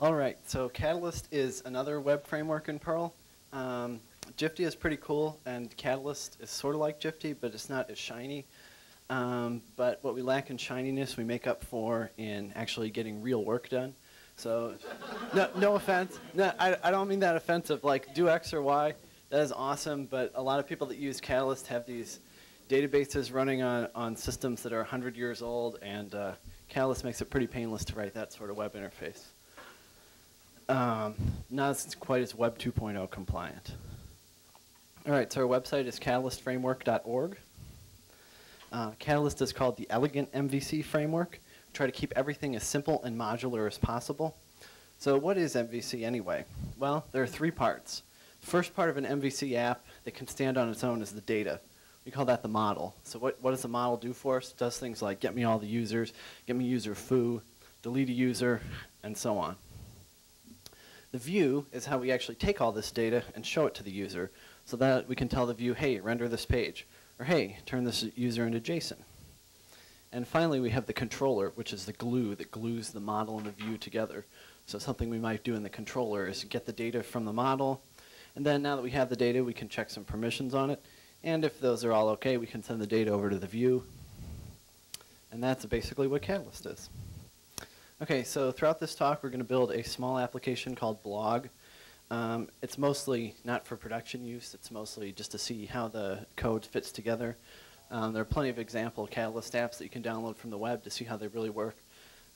All right, so Catalyst is another web framework in Perl. Jifty is pretty cool, and Catalyst is sort of like Jifty, but it's not as shiny. But what we lack in shininess, we make up for in actually getting real work done. So, no offense. No, I don't mean that offensive. Like, do X or Y, that is awesome, but a lot of people that use Catalyst have these databases running on systems that are 100 years old, and Catalyst makes it pretty painless to write that sort of web interface. Not as quite as Web 2.0 compliant. All right, so our website is catalystframework.org. Catalyst is called the elegant MVC framework. We try to keep everything as simple and modular as possible. So what is MVC anyway? Well, there are three parts. The first part of an MVC app that can stand on its own is the data. We call that the model. So what does the model do for us? It does things like get me all the users, get me user foo, delete a user, and so on. The view is how we actually take all this data and show it to the user so that we can tell the view, hey, render this page, or hey, turn this user into JSON. And finally, we have the controller, which is the glue that glues the model and the view together. So something we might do in the controller is get the data from the model, and then now that we have the data, we can check some permissions on it. And if those are all okay, we can send the data over to the view. And that's basically what Catalyst is. Okay, so throughout this talk, we're going to build a small application called Blog. It's mostly not for production use. It's mostly just to see how the code fits together. There are plenty of example Catalyst apps that you can download from the web to see how they really work.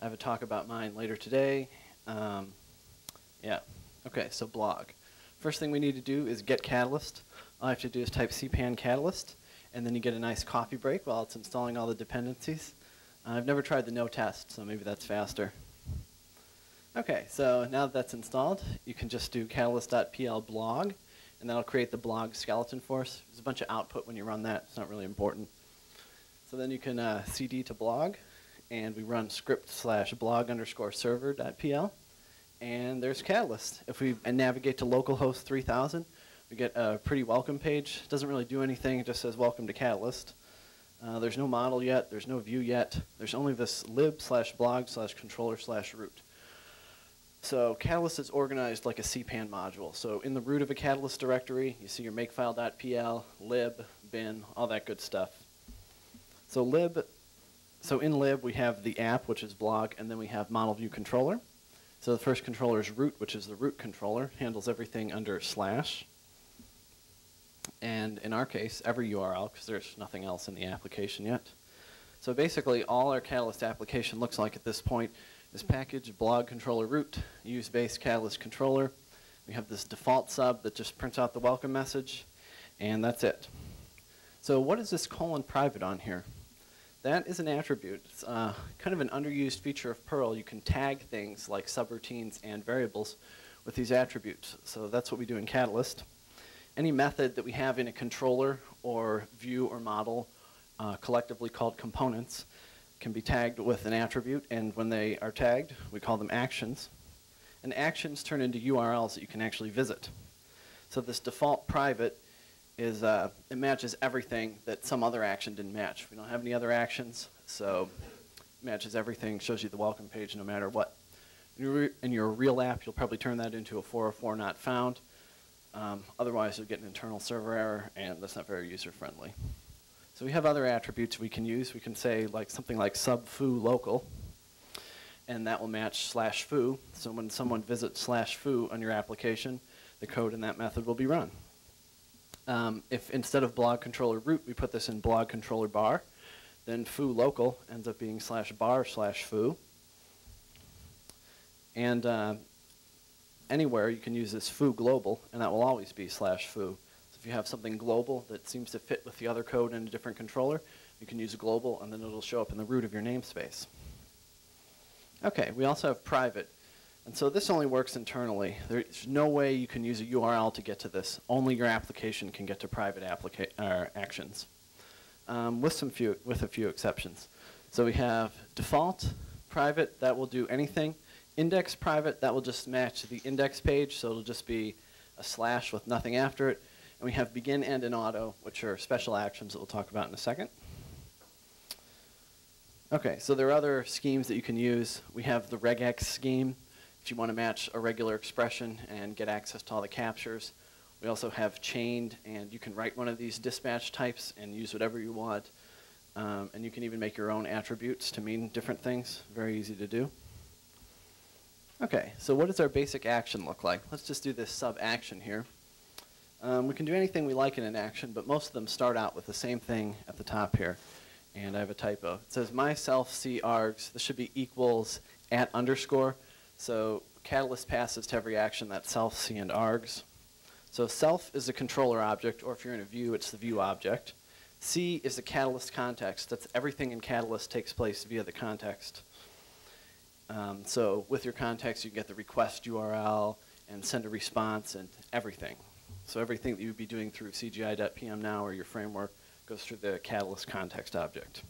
I have a talk about mine later today. Yeah. Okay, so Blog. First thing we need to do is get Catalyst. All I have to do is type cpan catalyst, and then you get a nice coffee break while it's installing all the dependencies. I've never tried the no test, so maybe that's faster. Okay, so now that that's installed, you can just do catalyst.pl blog, and that'll create the blog skeleton for us. There's a bunch of output when you run that. It's not really important. So then you can cd to blog, and we run script/blog_server.pl, and there's Catalyst. If we navigate to localhost 3000, we get a pretty welcome page. It doesn't really do anything. It just says welcome to Catalyst. There's no model yet. There's no view yet. There's only this lib/blog/controller/root. So Catalyst is organized like a cpan module. So in the root of a Catalyst directory, you see your makefile.pl, lib, bin, all that good stuff. So in lib, we have the app, which is blog, and then we have model view controller. So the first controller is root, which is the root controller, handles everything under /. And in our case, every URL, because there's nothing else in the application yet. So basically, all our Catalyst application looks like at this point is package blog controller root, use base Catalyst controller. We have this default sub that just prints out the welcome message, and that's it. So what is this :private on here? That is an attribute. It's kind of an underused feature of Perl. You can tag things like subroutines and variables with these attributes. So that's what we do in Catalyst. Any method that we have in a controller or view or model, collectively called components, can be tagged with an attribute, and when they are tagged, we call them actions. And actions turn into URLs that you can actually visit. So this default private is, it matches everything that some other action didn't match. We don't have any other actions, so it matches everything, shows you the welcome page no matter what. In your real app, you'll probably turn that into a 404 not found. Otherwise, you'll get an internal server error, and that's not very user-friendly. So we have other attributes we can use. We can say something like sub-foo local, and that will match /foo. So when someone visits /foo on your application, the code in that method will be run. If instead of blog controller root, we put this in blog controller bar, then foo local ends up being /bar/foo. And anywhere you can use this foo global, and that will always be /foo. So if you have something global that seems to fit with the other code in a different controller, you can use global, and then it'll show up in the root of your namespace. Okay, we also have private. And so this only works internally. There's no way you can use a URL to get to this. Only your application can get to private actions, with a few exceptions. So we have default private, that will do anything. Index private, that will just match the index page, so it'll just be a / with nothing after it. And we have begin, end, and auto, which are special actions that we'll talk about in a second. Okay, so there are other schemes that you can use. We have the regex scheme. if you want to match a regular expression and get access to all the captures. We also have chained, and you can write one of these dispatch types and use whatever you want. And you can even make your own attributes to mean different things. Very easy to do. Okay, so what does our basic action look like? Let's just do this sub-action here. We can do anything we like in an action, but most of them start out with the same thing at the top here. And I have a typo. It says myself c args. This should be equals @ underscore. So Catalyst passes to every action that self, c, and args. So self is the controller object, or if you're in a view, it's the view object. C is the Catalyst context. That's everything in Catalyst takes place via the context. So with your context, you get the request URL and send a response and everything. So everything that you would be doing through CGI.pm now or your framework goes through the Catalyst context object.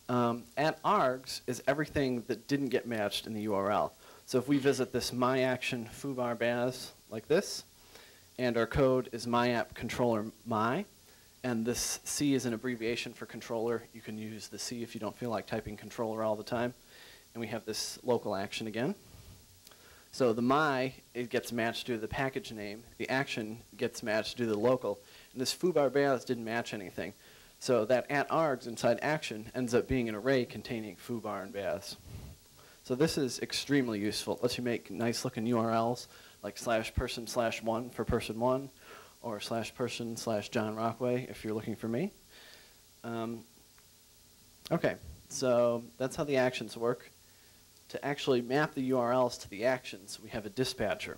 @args is everything that didn't get matched in the URL. So if we visit this myaction foobar baz like this, and our code is myapp controller my, and this C is an abbreviation for controller. You can use the C if you don't feel like typing controller all the time. And we have this local action again. So the my, it gets matched due to the package name. The action gets matched due to the local. And this foobar baz didn't match anything. So that @args inside action ends up being an array containing foobar and baz. So this is extremely useful. It lets you make nice looking URLs like /person/1 for person1, or /person/John Rockway if you're looking for me. Okay, so that's how the actions work. To actually map the URLs to the actions, we have a dispatcher.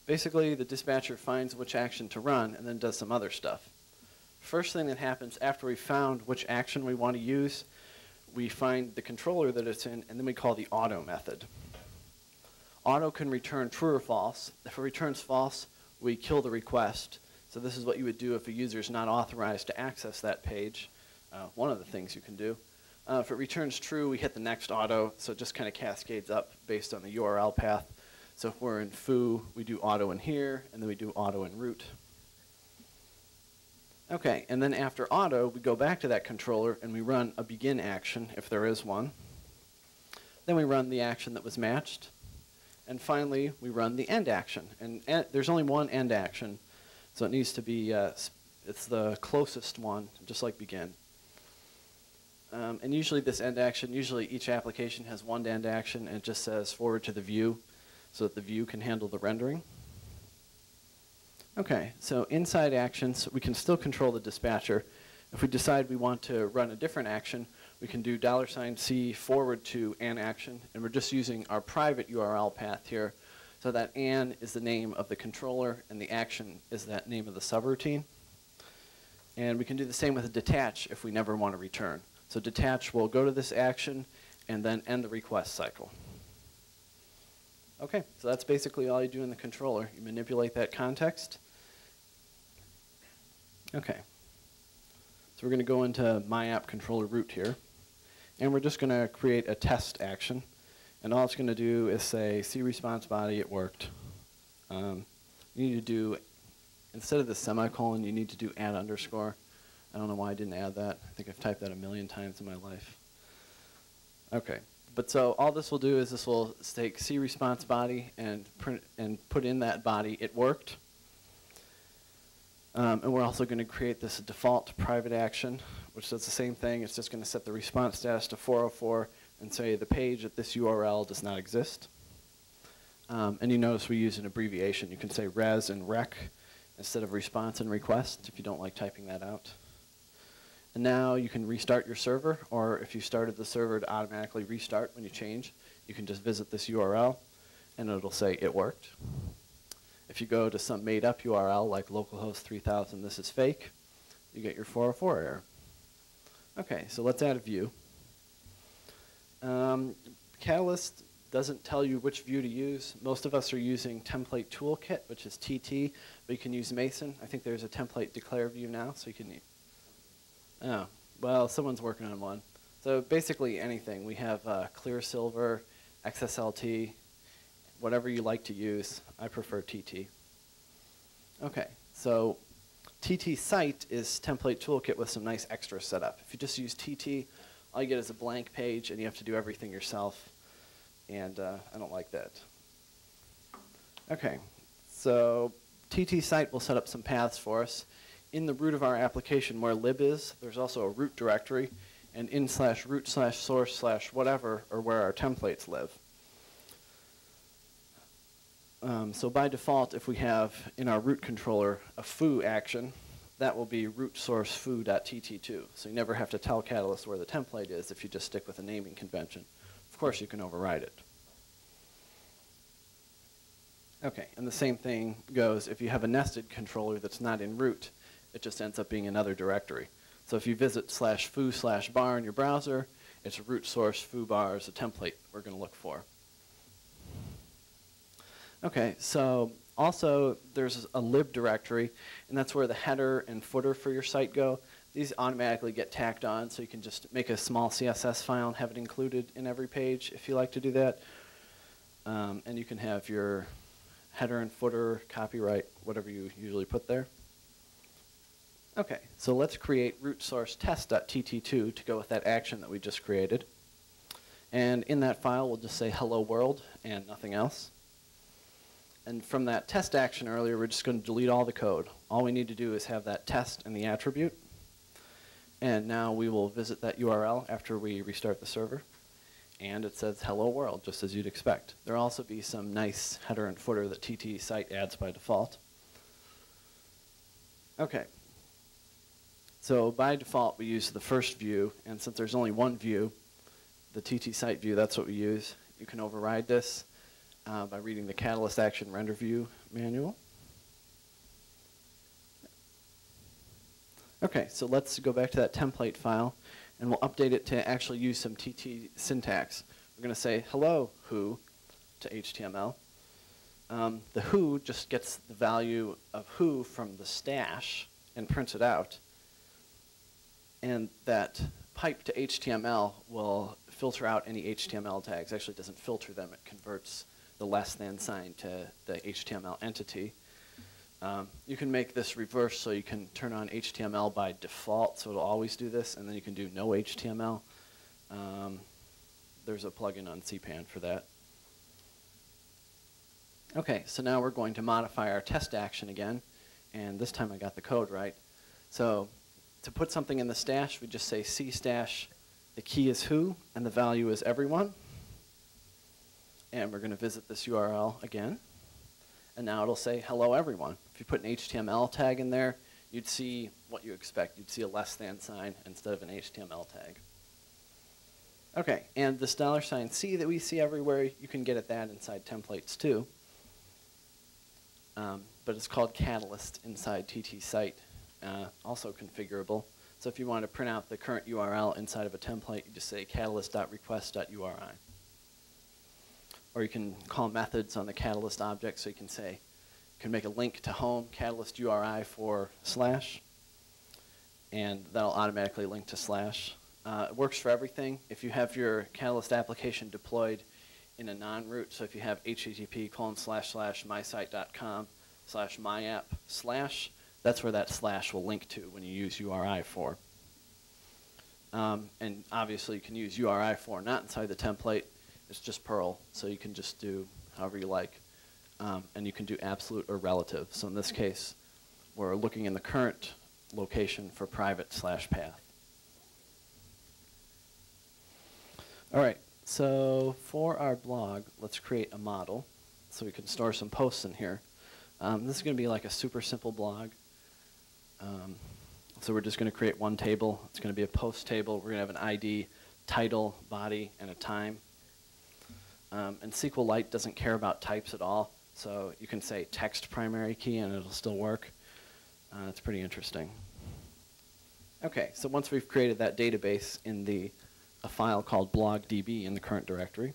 Basically, the dispatcher finds which action to run and then does some other stuff. First thing that happens after we found which action we want to use, we find the controller that it's in, and then we call the auto method. Auto can return true or false. If it returns false, we kill the request. So this is what you would do if a user is not authorized to access that page. One of the things you can do. If it returns true, we hit the next auto, so it just kind of cascades up based on the URL path. So if we're in foo, we do auto in here, and then we do auto in root. Okay, and then after auto, we go back to that controller and we run a begin action, if there is one. Then we run the action that was matched. And finally, we run the end action. And there's only one end action, so it needs to be, it's the closest one, just like begin. And usually this end action, usually each application has one end action and it just says forward to the view so that the view can handle the rendering. Okay, so inside actions, we can still control the dispatcher. If we decide we want to run a different action, we can do $C forward to an action, and we're just using our private URL path here. So that an is the name of the controller, and the action is that name of the subroutine. And we can do the same with a detach if we never want to return. So detach will go to this action and then end the request cycle. Okay, so that's basically all you do in the controller. You manipulate that context. Okay, so we're going to go into my app controller root here, and we're just going to create a test action. And all it's going to do is say, see response body, it worked. You need to do, instead of the semicolon, you need to do @_. I don't know why I didn't add that. I think I've typed that 1,000,000 times in my life. Okay, but so all this will do is this will take see response body and print and put in that body, it worked. And we're also going to create this default private action, which does the same thing. It's just going to set the response status to 404 and say the page at this URL does not exist. And you notice we use an abbreviation. You can say res and rec instead of response and request if you don't like typing that out. And now you can restart your server, or if you started the server to automatically restart when you change, you can just visit this URL and it'll say it worked. If you go to some made-up URL like localhost 3000, this is fake, you get your 404 error. Okay, so let's add a view. Catalyst doesn't tell you which view to use. Most of us are using template toolkit, which is TT, but you can use Mason. I think there's a template declare view now, so you can use. Oh, well, someone's working on one. So basically anything. We have clear silver, XSLT, whatever you like to use. I prefer TT. Okay, so TT site is template toolkit with some nice extra setup. If you just use TT, all you get is a blank page and you have to do everything yourself. and I don't like that. Okay, so TT site will set up some paths for us. In the root of our application where lib is, there's also a root directory, and in /root/source/whatever are where our templates live. So by default, if we have in our root controller a foo action, that will be root source foo.tt2. So you never have to tell Catalyst where the template is if you just stick with a naming convention. Of course, you can override it. Okay, and the same thing goes if you have a nested controller that's not in root, it just ends up being another directory. So if you visit /foo/bar in your browser, it's root source foobar is a template we're going to look for. Okay, so also there's a lib directory, and that's where the header and footer for your site go. These automatically get tacked on, so you can just make a small CSS file and have it included in every page if you like to do that. And you can have your header and footer, copyright, whatever you usually put there. Okay, so let's create root source test.tt2 to go with that action that we just created. And in that file, we'll just say hello world and nothing else. And from that test action earlier, we're just going to delete all the code. All we need to do is have that test and the attribute. And now we will visit that URL after we restart the server. And it says hello world, just as you'd expect. There'll also be some nice header and footer that TT site adds by default. Okay. So by default, we use the first view. And since there's only one view, the TT site view, that's what we use. You can override this by reading the Catalyst Action Render View manual. Okay, so let's go back to that template file, and we'll update it to actually use some TT syntax. We're going to say hello who to HTML. The who just gets the value of who from the stash and prints it out. And that pipe to HTML will filter out any HTML tags. Actually, it doesn't filter them. It converts the less than sign to the HTML entity. You can make this reverse, so you can turn on HTML by default, so it'll always do this, and then you can do no HTML. There's a plugin on CPAN for that. Okay, so now we're going to modify our test action again, and this time I got the code right. So to put something in the stash, we just say C stash, the key is who, and the value is everyone. And we're going to visit this URL again. And now it'll say, hello, everyone. If you put an HTML tag in there, you'd see what you expect. You'd see a less than sign instead of an HTML tag. OK, and this $C that we see everywhere, you can get at that inside templates, too. But it's called Catalyst inside TT site, also configurable. So if you want to print out the current URL inside of a template, you just say catalyst.request.uri. Or you can call methods on the Catalyst object, so you can say, you can make a link to home Catalyst URI for slash, and that'll automatically link to slash. It works for everything. If you have your Catalyst application deployed in a non-root, so if you have http://mysite.com/myapp/, that's where that slash will link to when you use URI for. And obviously, you can use URI for not inside the template. It's just Perl, so you can just do however you like. And you can do absolute or relative. So in this case, we're looking in the current location for private/path. All right, so for our blog, let's create a model so we can store some posts in here. This is going to be like a super simple blog. So we're just going to create one table. It's going to be a post table. We're going to have an ID, title, body, and a time. And SQLite doesn't care about types at all, so you can say text primary key and it'll still work. It's pretty interesting. Okay, so once we've created that database in a file called blogdb in the current directory,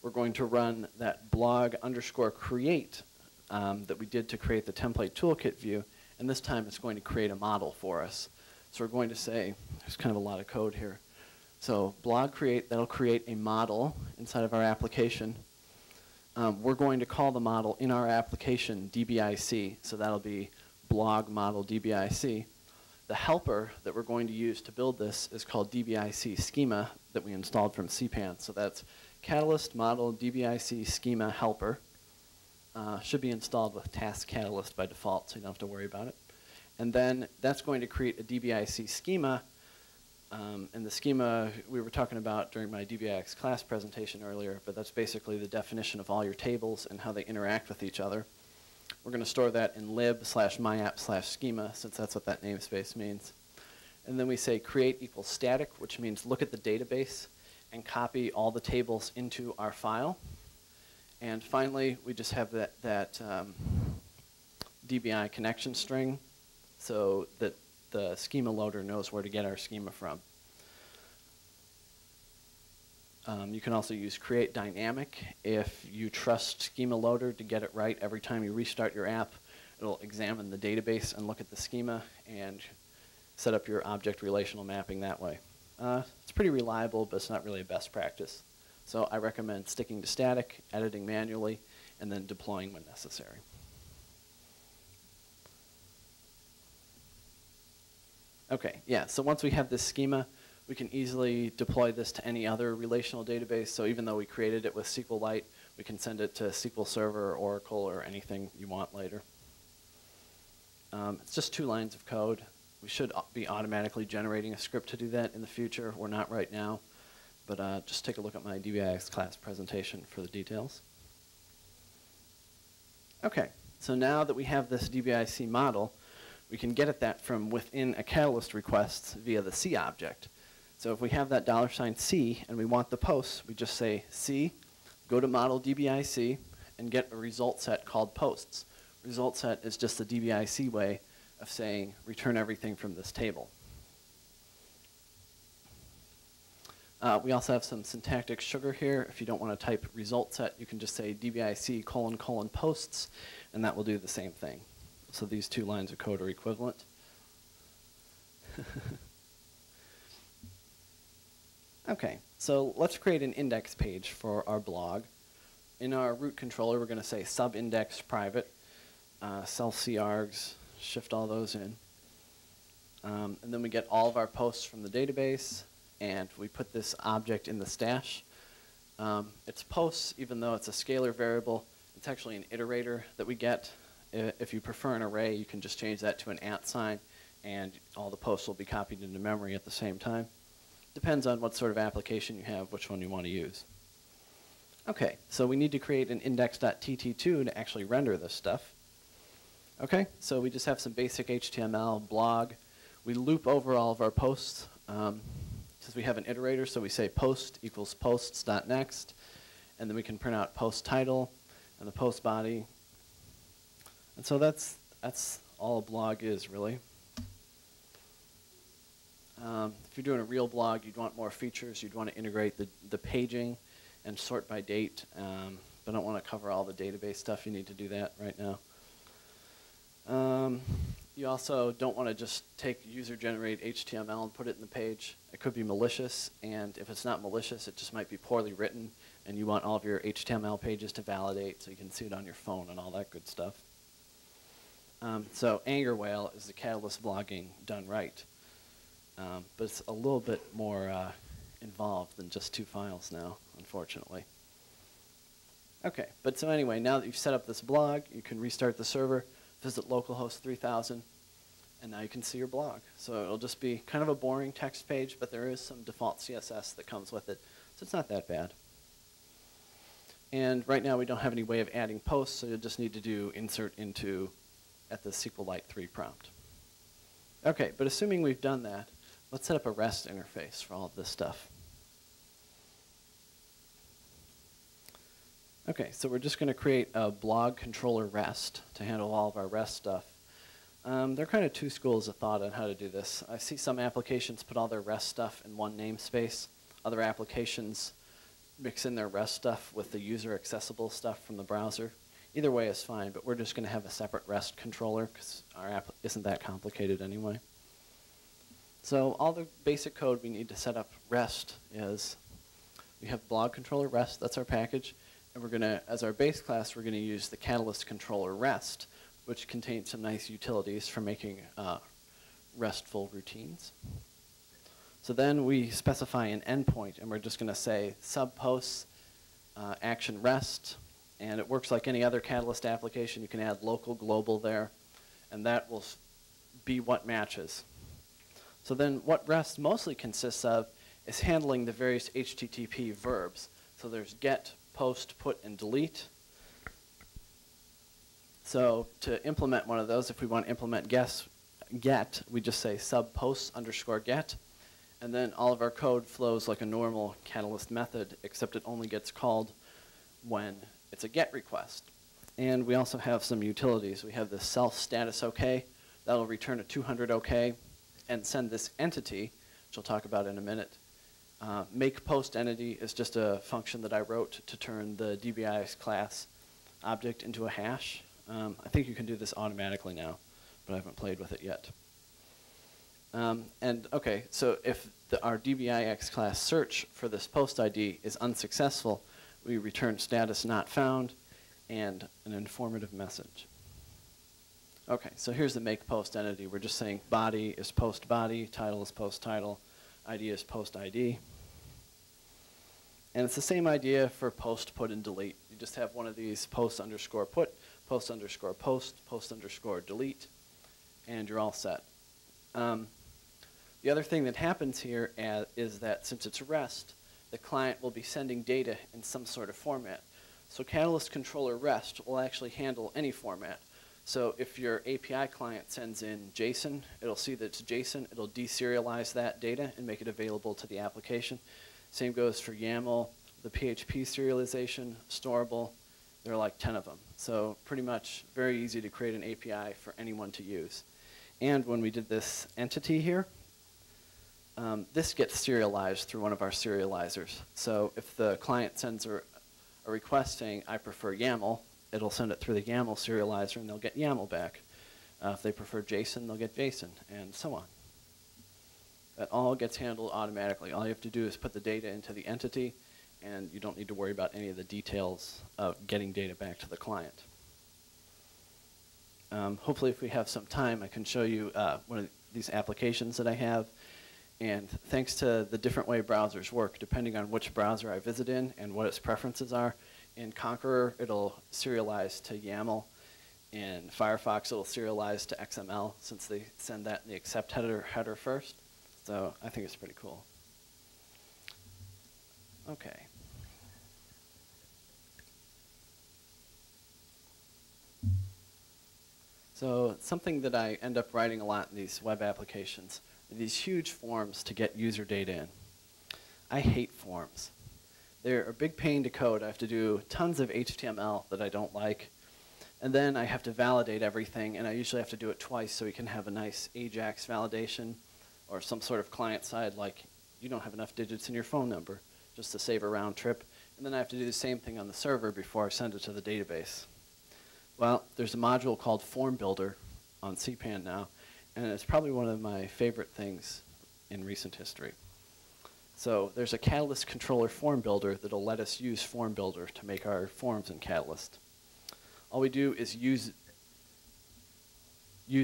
we're going to run that blog_create that we did to create the template toolkit view, and this time it's going to create a model for us. So we're going to say, there's kind of a lot of code here. So blog create, that'll create a model inside of our application. We're going to call the model in our application DBIC, so that'll be blog model DBIC. The helper that we're going to use to build this is called DBIC schema that we installed from CPAN. So that's Catalyst model DBIC schema helper should be installed with task catalyst by default, so you don't have to worry about it. And then that's going to create a DBIC schema. And the schema we were talking about during my DBIX class presentation earlier, but that's basically the definition of all your tables and how they interact with each other. We're going to store that in lib/myapp/schema, since that's what that namespace means. And then we say create equals static, which means look at the database and copy all the tables into our file. And finally, we just have that DBI connection string so that the schema loader knows where to get our schema from. You can also use create dynamic. If you trust schema loader to get it right every time you restart your app, it'll examine the database and look at the schema and set up your object relational mapping that way. It's pretty reliable, but it's not really a best practice. So I recommend sticking to static, editing manually, and then deploying when necessary. Okay, yeah, so once we have this schema, we can easily deploy this to any other relational database. So even though we created it with SQLite, we can send it to SQL Server or Oracle or anything you want later. It's just 2 lines of code. We should be automatically generating a script to do that in the future. We're not right now, but just take a look at my DBIX class presentation for the details. Okay, so now that we have this DBIC model, we can get at that from within a Catalyst request via the C object. So if we have that $C and we want the posts, we just say C, go to model DBIC, and get a result set called posts. Result set is just the DBIC way of saying return everything from this table. We also have some syntactic sugar here. If you don't want to type result set, you can just say DBIC : posts, and that will do the same thing. So these 2 lines of code are equivalent. Okay, so let's create an index page for our blog. In our root controller, we're going to say subindex private, cell cargs, shift all those in. And then we get all of our posts from the database, and we put this object in the stash. It's posts, even though it's a scalar variable. It's actually an iterator that we get. If you prefer an array, you can just change that to an @, and all the posts will be copied into memory at the same time. Depends on what sort of application you have, which one you want to use. Okay, so we need to create an index.tt2 to actually render this stuff. Okay, so we just have some basic HTML, blog. We loop over all of our posts. Since we have an iterator, so we say post equals posts.next, and then we can print out post title and the post body. And so that's all a blog is, really. If you're doing a real blog, you'd want more features. You'd want to integrate the paging and sort by date. But I don't want to cover all the database stuff. You need to do that right now. You also don't want to just take user-generated HTML and put it in the page. It could be malicious, and if it's not malicious, it just might be poorly written, and you want all of your HTML pages to validate so you can see it on your phone and all that good stuff. So Anger Whale is the Catalyst blogging done right. But it's a little bit more involved than just 2 files now, unfortunately. Okay, but so anyway, now that you've set up this blog, you can restart the server, visit localhost 3000, and now you can see your blog. So it'll just be kind of a boring text page, but there is some default CSS that comes with it, so it's not that bad. And right now we don't have any way of adding posts, so you'll just need to do insert into at the SQLite 3 prompt. Okay, but assuming we've done that, let's set up a REST interface for all of this stuff. Okay, so we're just going to create a blog controller REST to handle all of our REST stuff. There are kind of 2 schools of thought on how to do this. I see some applications put all their REST stuff in one namespace. Other applications mix in their REST stuff with the user accessible stuff from the browser. Either way is fine, but we're just going to have a separate REST controller because our app isn't that complicated anyway. So all the basic code we need to set up REST is we have blog controller REST, that's our package, and we're going to, as our base class, we're going to use the Catalyst controller REST, which contains some nice utilities for making RESTful routines. So then we specify an endpoint, and we're just going to say subposts action REST, and it works like any other Catalyst application. You can add local, global there, and that will be what matches. So then what REST mostly consists of is handling the various HTTP verbs. So there's get, post, put, and delete. So to implement one of those, if we want to implement get, we just say sub posts underscore get, and then all of our code flows like a normal Catalyst method, except it only gets called when it's a get request. And we also have some utilities. We have the self status OK. That'll return a 200 OK and send this entity, which I'll talk about in a minute. Make post entity is just a function that I wrote to turn the DBIX class object into a hash. I think you can do this automatically now, but I haven't played with it yet. And okay, so if our DBIX class search for this post ID is unsuccessful, we return status not found and an informative message. Okay, so here's the make post entity. We're just saying body is post body, title is post title, ID is post ID. And it's the same idea for post, put, and delete. You just have one of these post underscore put, post underscore post, post underscore delete, and you're all set. The other thing that happens here is that since it's REST, the client will be sending data in some sort of format. So Catalyst Controller REST will actually handle any format. So if your API client sends in JSON, it'll see that it's JSON, it'll deserialize that data and make it available to the application. Same goes for YAML, the PHP serialization, storable. There are like 10 of them. So pretty much very easy to create an API for anyone to use. And when we did this entity here, this gets serialized through one of our serializers. So if the client sends a request saying, I prefer YAML, it'll send it through the YAML serializer and they'll get YAML back. If they prefer JSON, they'll get JSON, and so on. That all gets handled automatically. All you have to do is put the data into the entity, and you don't need to worry about any of the details of getting data back to the client. Hopefully, if we have some time, I can show you one of these applications that I have. And thanks to the different way browsers work, depending on which browser I visit in and what its preferences are, in Conqueror, it'll serialize to YAML. In Firefox, it'll serialize to XML, since they send that in the accept header first. So I think it's pretty cool. Okay. So something that I end up writing a lot in these web applications are these huge forms to get user data in. I hate forms. They're a big pain to code. I have to do tons of HTML that I don't like. And then I have to validate everything, and I usually have to do it twice so we can have a nice AJAX validation or some sort of client side, like you don't have enough digits in your phone number, just to save a round trip. And then I have to do the same thing on the server before I send it to the database. Well, there's a module called Form Builder on CPAN now, and it's probably one of my favorite things in recent history. So there's a Catalyst Controller Form Builder that'll let us use Form Builder to make our forms in Catalyst. All we do is use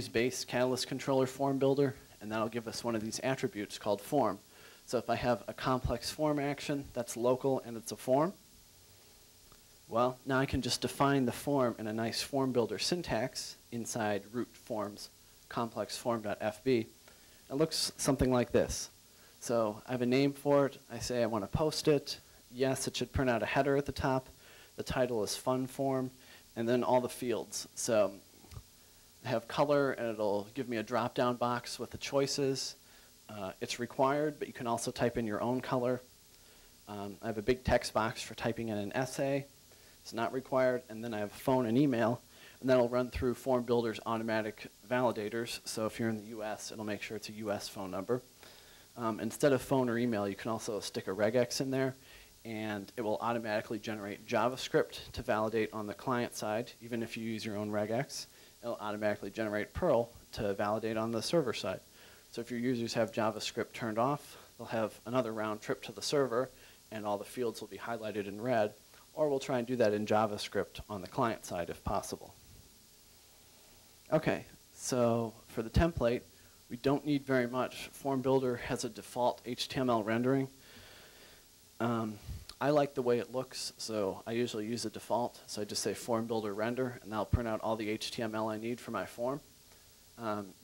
base Catalyst Controller Form Builder, and that'll give us one of these attributes called form. So if I have a complex form action that's local and it's a form, well, now I can just define the form in a nice form builder syntax inside root forms complex form.fb. It looks something like this. So I have a name for it. I say I want to post it. Yes, it should print out a header at the top. The title is fun form, and then all the fields. So I have color, and it'll give me a drop-down box with the choices. It's required, but you can also type in your own color. I have a big text box for typing in an essay. It's not required. And then I have phone and email, and that'll run through Form Builder's automatic validators. So if you're in the US, it'll make sure it's a US phone number. Instead of phone or email, you can also stick a regex in there, and it will automatically generate JavaScript to validate on the client side. Even if you use your own regex, it'll automatically generate Perl to validate on the server side. So if your users have JavaScript turned off, they'll have another round trip to the server, and all the fields will be highlighted in red. Or we'll try and do that in JavaScript on the client side if possible. Okay, so for the template, we don't need very much. Form Builder has a default HTML rendering. I like the way it looks, so I usually use the default. So I just say form builder render, and that'll print out all the HTML I need for my form.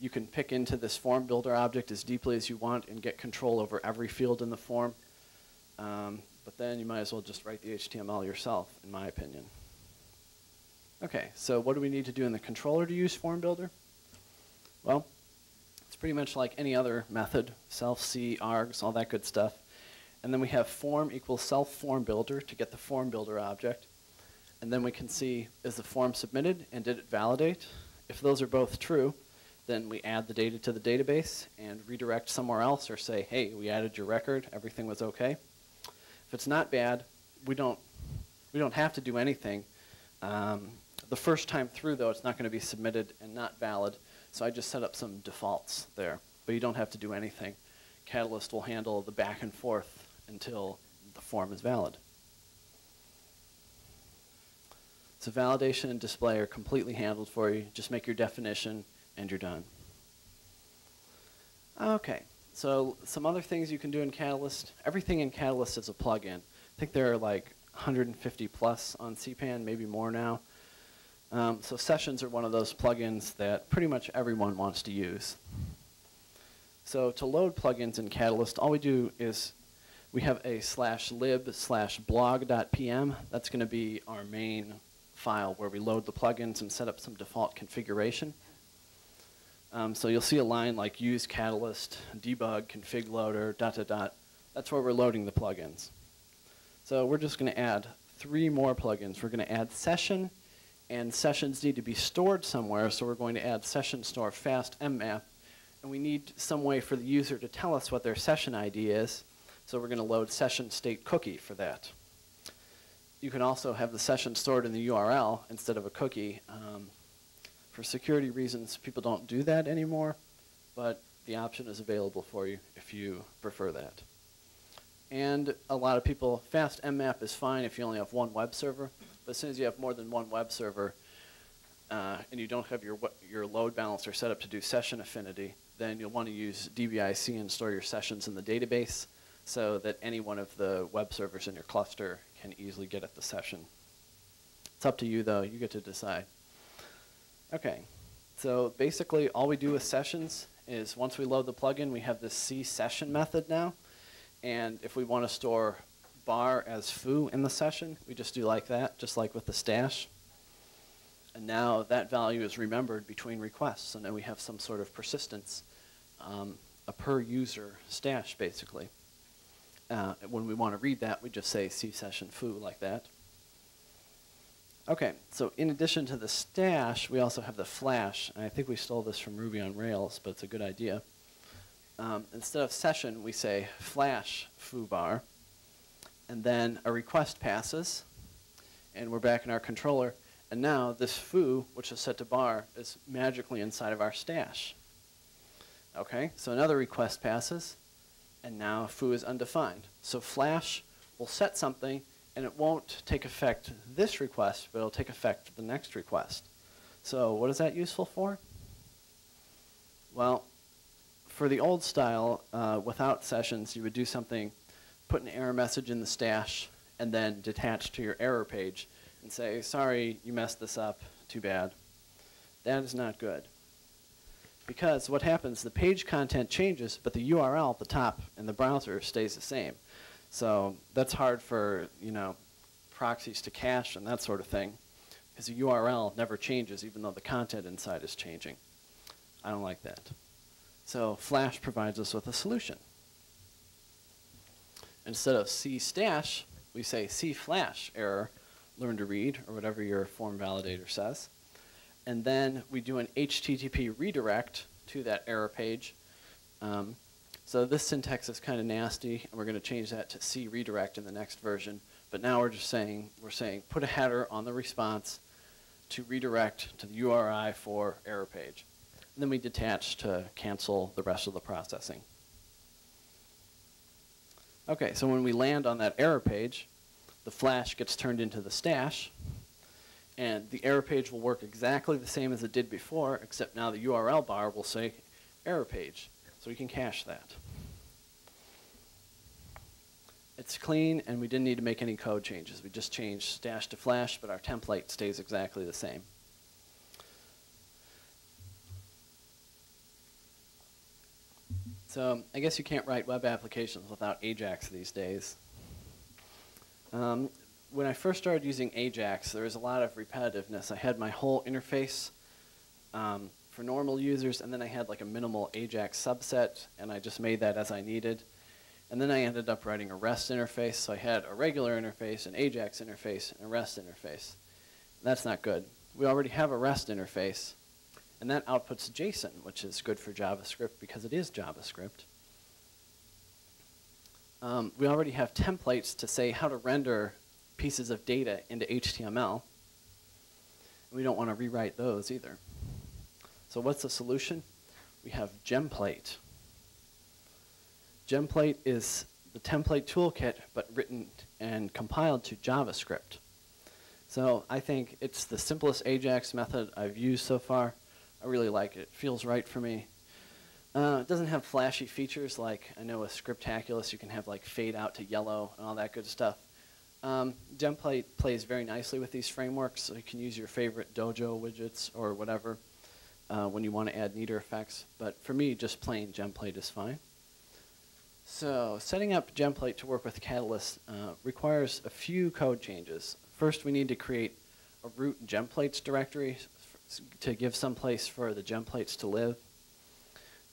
You can pick into this form builder object as deeply as you want and get control over every field in the form. But then you might as well just write the HTML yourself, in my opinion. Okay, so what do we need to do in the controller to use form builder? Well, it's pretty much like any other method, self, C, args, all that good stuff. And then we have form equals self form builder to get the form builder object. And then we can see, is the form submitted and did it validate? If those are both true, then we add the data to the database and redirect somewhere else or say, hey, we added your record, everything was okay. If it's not bad, we don't have to do anything. The first time through, though, it's not going to be submitted and not valid. So I just set up some defaults there. But you don't have to do anything. Catalyst will handle the back and forth until the form is valid. So validation and display are completely handled for you. Just make your definition, and you're done. Okay, so some other things you can do in Catalyst. Everything in Catalyst is a plugin. I think there are like 150 plus on CPAN, maybe more now. So sessions are one of those plugins that pretty much everyone wants to use. So to load plugins in Catalyst, all we do is we have a /lib/blog.pm. That's going to be our main file where we load the plugins and set up some default configuration. So you'll see a line like use Catalyst, debug, config loader, ... That's where we're loading the plugins. So we're just going to add 3 more plugins. We're going to add session, and sessions need to be stored somewhere, so we're going to add session store fast mmap. And we need some way for the user to tell us what their session ID is. So we're going to load session state cookie for that. You can also have the session stored in the URL instead of a cookie. For security reasons, people don't do that anymore, but the option is available for you if you prefer that. And a lot of people, fast mmap is fine if you only have one web server, but as soon as you have more than one web server and you don't have your load balancer set up to do session affinity, then you'll want to use DBIC and store your sessions in the database so that any one of the web servers in your cluster can easily get at the session. It's up to you, though. You get to decide. Okay, so basically all we do with sessions is once we load the plugin, we have this cSession method now. And if we want to store bar as foo in the session, we just do like that, just like with the stash. And now that value is remembered between requests. So now we have some sort of persistence, a per user stash, basically. When we want to read that, we just say cSession foo like that. Okay, so in addition to the stash, we also have the flash. And I think we stole this from Ruby on Rails, but it's a good idea. Instead of session, we say flash foo bar. And then a request passes. And we're back in our controller. And now this foo, which is set to bar, is magically inside of our stash. Okay, so another request passes. And now foo is undefined. So flash will set something, and it won't take effect this request, but it'll take effect the next request. So what is that useful for? Well, for the old style, without sessions, you would do something, put an error message in the stash, and then detach to your error page and say, sorry, you messed this up, too bad. That is not good. Because what happens, the page content changes, but the URL at the top in the browser stays the same. So that's hard for, proxies to cache and that sort of thing, because the URL never changes even though the content inside is changing. I don't like that. So Flash provides us with a solution. Instead of cstash, we say cflash error, learn to read, or whatever your form validator says. And then we do an HTTP redirect to that error page. So this syntax is kind of nasty, and we're going to change that to C redirect in the next version. But now we're just saying, put a header on the response to redirect to the URI for error page. And then we detach to cancel the rest of the processing. Okay, so when we land on that error page, the flash gets turned into the stash. And the error page will work exactly the same as it did before, except now the URL bar will say error page. So we can cache that. It's clean, and we didn't need to make any code changes. We just changed stash to flash, but our template stays exactly the same. So I guess you can't write web applications without AJAX these days. When I first started using AJAX, there was a lot of repetitiveness. I had my whole interface for normal users, and then I had like a minimal AJAX subset, and I just made that as I needed. And then I ended up writing a REST interface, so I had a regular interface, an AJAX interface, and a REST interface. That's not good. We already have a REST interface, and that outputs JSON, which is good for JavaScript because it is JavaScript. We already have templates to say how to render pieces of data into HTML. We don't want to rewrite those either. So what's the solution? We have Jemplate. Jemplate is the template toolkit, but written and compiled to JavaScript. So I think it's the simplest AJAX method I've used so far. I really like it. It feels right for me. It doesn't have flashy features like I know with Scriptaculous you can have like fade out to yellow and all that good stuff. Jemplate plays very nicely with these frameworks, so you can use your favorite Dojo widgets or whatever when you want to add neater effects. But for me, just plain Jemplate is fine. So setting up Jemplate to work with Catalyst requires a few code changes. First, we need to create a root Jemplates directory to give some place for the Jemplates to live.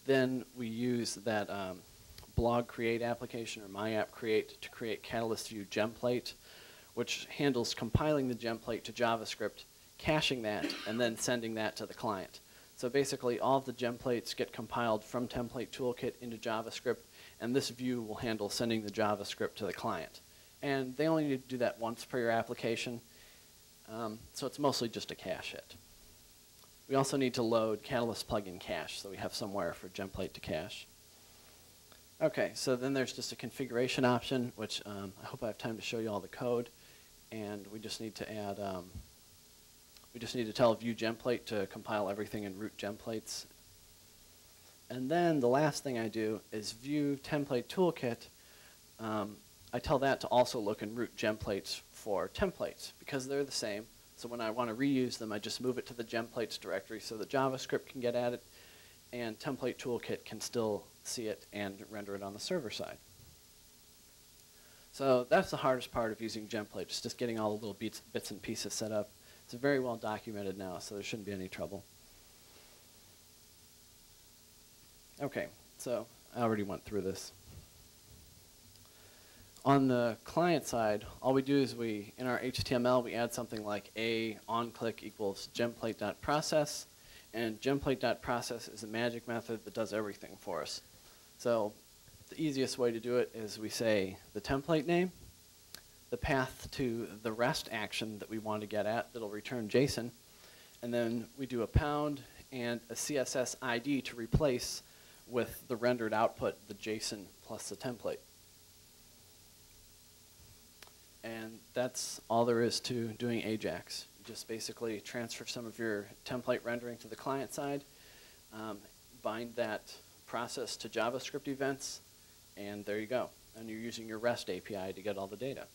Then we use that blog create application or myapp create to create Catalyst View Jemplate, which handles compiling the Jemplate to JavaScript, caching that, and then sending that to the client. So basically, all of the Jemplates get compiled from Template Toolkit into JavaScript, and this view will handle sending the JavaScript to the client. And they only need to do that once per your application, so it's mostly just a cache hit. We also need to load Catalyst plugin cache, so we have somewhere for Jemplate to cache. Okay, so then there's just a configuration option, which I hope I have time to show you all the code. And we just need to add, we just need to tell View Jemplate to compile everything in root Jemplates. And then the last thing I do is View Template Toolkit. I tell that to also look in root Jemplates for templates, because they're the same. So when I want to reuse them, I just move it to the Jemplates directory so the JavaScript can get at it, and Template Toolkit can still see it and render it on the server side. So that's the hardest part of using Jemplate, just getting all the little bits and pieces set up. It's very well documented now, so there shouldn't be any trouble. Okay, so I already went through this. On the client side, all we do is in our HTML, we add something like a onClick equals Jemplate.process, and Jemplate.process is a magic method that does everything for us. So the easiest way to do it is we say the template name, the path to the REST action that we want to get at that'll return JSON, and then we do a pound and a CSS ID to replace with the rendered output, the JSON plus the template. And that's all there is to doing AJAX. You just basically transfer some of your template rendering to the client side, bind that process to JavaScript events, and there you go. And you're using your REST API to get all the data.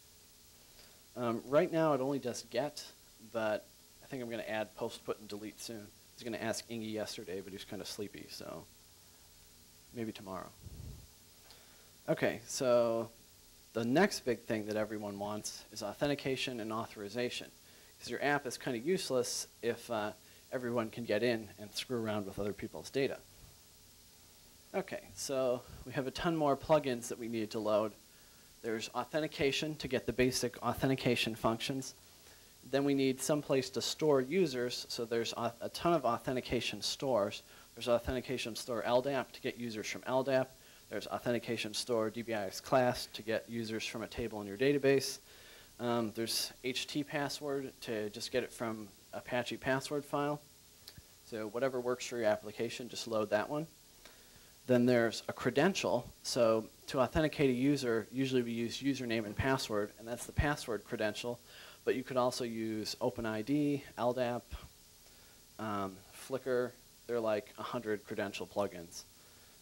Right now it only does get, but I think I'm going to add post, put, and delete soon. I was going to ask Ingy yesterday, but he's kind of sleepy, so maybe tomorrow. Okay, so the next big thing that everyone wants is authentication and authorization, because your app is kind of useless if everyone can get in and screw around with other people's data. Okay, so we have a ton more plugins that we need to load. There's authentication to get the basic authentication functions. Then we need some place to store users, so there's a ton of authentication stores. There's authentication store LDAP to get users from LDAP. There's authentication store DBIX class to get users from a table in your database. There's HTPassword to just get it from Apache password file. So whatever works for your application, just load that one. Then there's a credential. So to authenticate a user, usually we use username and password, and that's the password credential. But you could also use OpenID, LDAP, Flickr. They're like 100 credential plugins.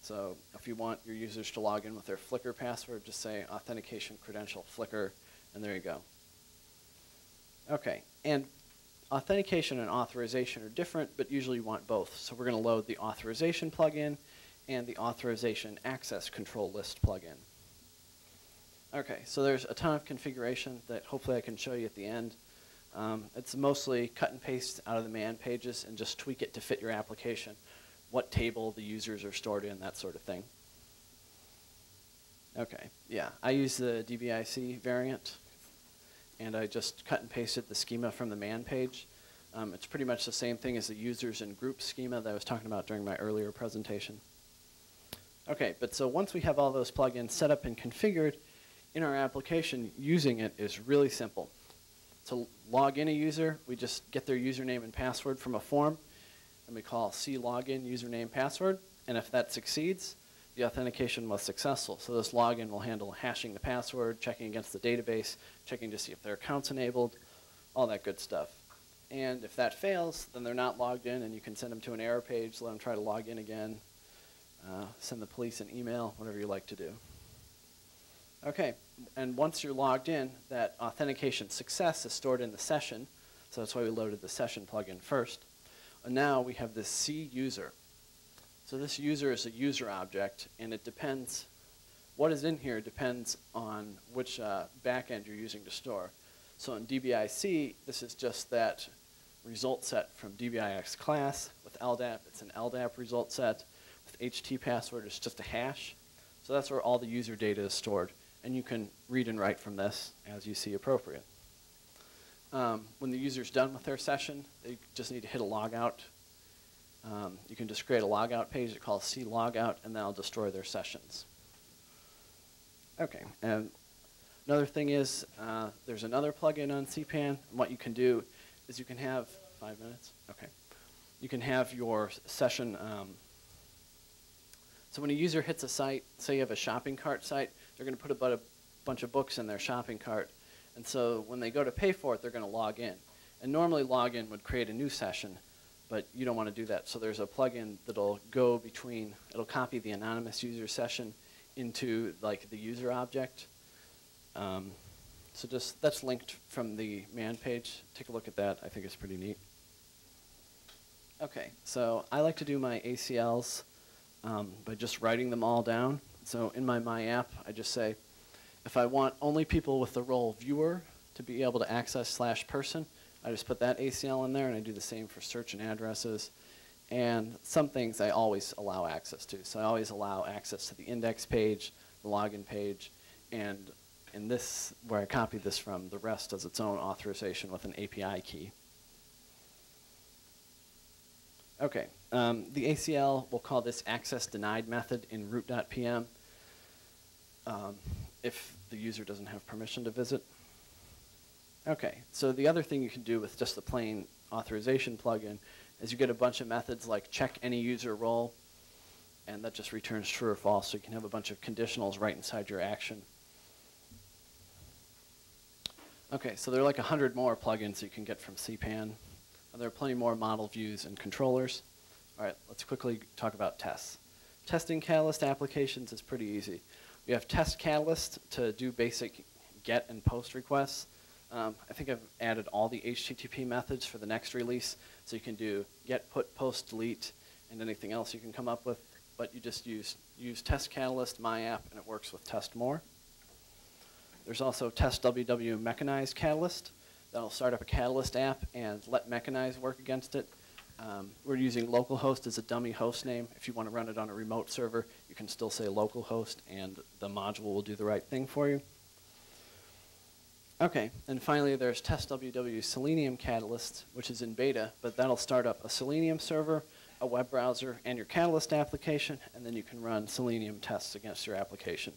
So if you want your users to log in with their Flickr password, just say authentication credential Flickr, and there you go. Okay, and authentication and authorization are different, but usually you want both. So we're going to load the authorization plugin and the authorization access control list plugin. Okay, so there's a ton of configuration that hopefully I can show you at the end. It's mostly cut and paste out of the man pages and just tweak it to fit your application, what table the users are stored in, that sort of thing. Okay, yeah, I use the DBIC variant, and I just cut and pasted the schema from the man page. It's pretty much the same thing as the users and groups schema that I was talking about during my earlier presentation. Okay, but so once we have all those plugins set up and configured in our application, using it is really simple. To log in a user, we just get their username and password from a form, and we call clogin username password, and if that succeeds, the authentication was successful. So this login will handle hashing the password, checking against the database, checking to see if their account's enabled, all that good stuff. And if that fails, then they're not logged in, and you can send them to an error page, let them try to log in again, send the police an email, whatever you like to do. Okay, and once you're logged in, that authentication success is stored in the session, so that's why we loaded the session plugin first. And now we have this C user. So this user is a user object, and it depends, what is in here depends on which backend you're using to store. So in DBIC, this is just that result set from DBIX class. With LDAP, it's an LDAP result set. With HT password, it's just a hash. So that's where all the user data is stored. And you can read and write from this as you see appropriate. When the user's done with their session, they just need to hit a logout. You can just create a logout page that calls clogout, and that'll destroy their sessions. Okay, and another thing is there's another plugin on CPAN. And what you can do is you can have 5 minutes. Okay, you can have your session. So when a user hits a site, say you have a shopping cart site, they're going to put a bunch of books in their shopping cart. And so when they go to pay for it, they're going to log in. And normally login would create a new session, but you don't want to do that. So there's a plugin that'll go between, it'll copy the anonymous user session into like the user object. So just, that's linked from the man page. Take a look at that. I think it's pretty neat. Okay, so I like to do my ACLs by just writing them all down. So in my app, I just say, if I want only people with the role viewer to be able to access /person, I just put that ACL in there, and I do the same for search and addresses. And some things I always allow access to. So I always allow access to the index page, the login page, and in this, where I copied this from, the REST does its own authorization with an API key. Okay, the ACL, we'll call this access denied method in root.pm if the user doesn't have permission to visit. Okay, so the other thing you can do with just the plain authorization plugin is you get a bunch of methods like check any user role, and that just returns true or false, so you can have a bunch of conditionals right inside your action. Okay, so there are like 100 more plugins you can get from CPAN. There are plenty more model views and controllers. All right, let's quickly talk about tests. Testing Catalyst applications is pretty easy. We have Test Catalyst to do basic get and post requests. I think I've added all the HTTP methods for the next release, so you can do get, put, post, delete, and anything else you can come up with. But you just use Test Catalyst, my app, and it works with Test More. There's also Test WW Mechanized Catalyst. That'll start up a Catalyst app and let Mechanize work against it. We're using localhost as a dummy host name. If you want to run it on a remote server, you can still say localhost, and the module will do the right thing for you. Okay, and finally there's Test WW Selenium Catalyst, which is in beta, but that'll start up a Selenium server, a web browser, and your Catalyst application, and then you can run Selenium tests against your application.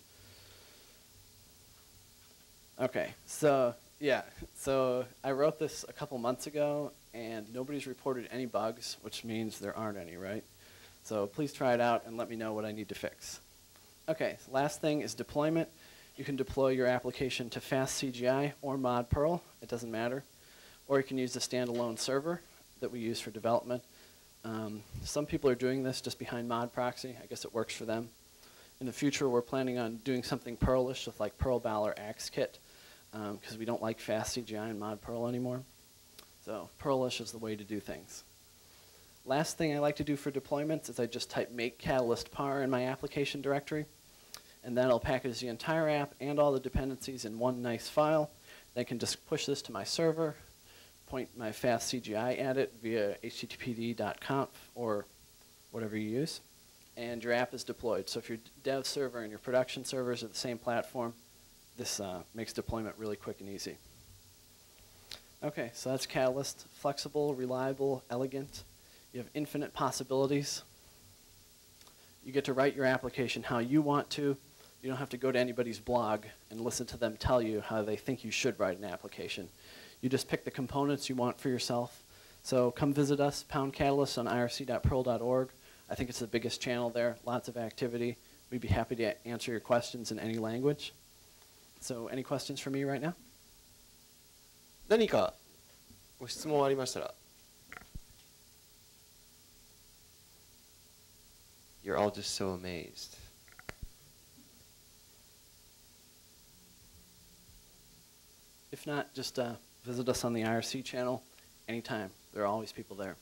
Okay, so yeah, so I wrote this a couple months ago, and nobody's reported any bugs, which means there aren't any, right? So please try it out and let me know what I need to fix. Okay, so last thing is deployment. You can deploy your application to FastCGI or mod Perl, it doesn't matter. Or you can use the standalone server that we use for development. Some people are doing this just behind mod proxy. I guess it works for them. In the future, we're planning on doing something Perlish with like Perl-Bal or AXKit, because we don't like FastCGI and mod Perl anymore. So Perlish is the way to do things. Last thing I like to do for deployments is I just type make catalyst par in my application directory, and that'll package the entire app and all the dependencies in one nice file. Then I can just push this to my server, point my FastCGI at it via httpd.conf or whatever you use, and your app is deployed. So if your dev server and your production servers are the same platform, this makes deployment really quick and easy. Okay, so that's Catalyst. Flexible, reliable, elegant. You have infinite possibilities. You get to write your application how you want to. You don't have to go to anybody's blog and listen to them tell you how they think you should write an application. You just pick the components you want for yourself. So come visit us, #Catalyst on irc.perl.org. I think it's the biggest channel there, lots of activity. We'd be happy to answer your questions in any language. So any questions for me right now? 何かご質問ありましたら。You're all just so amazed. If not, just visit us on the IRC channel anytime. There are always people there.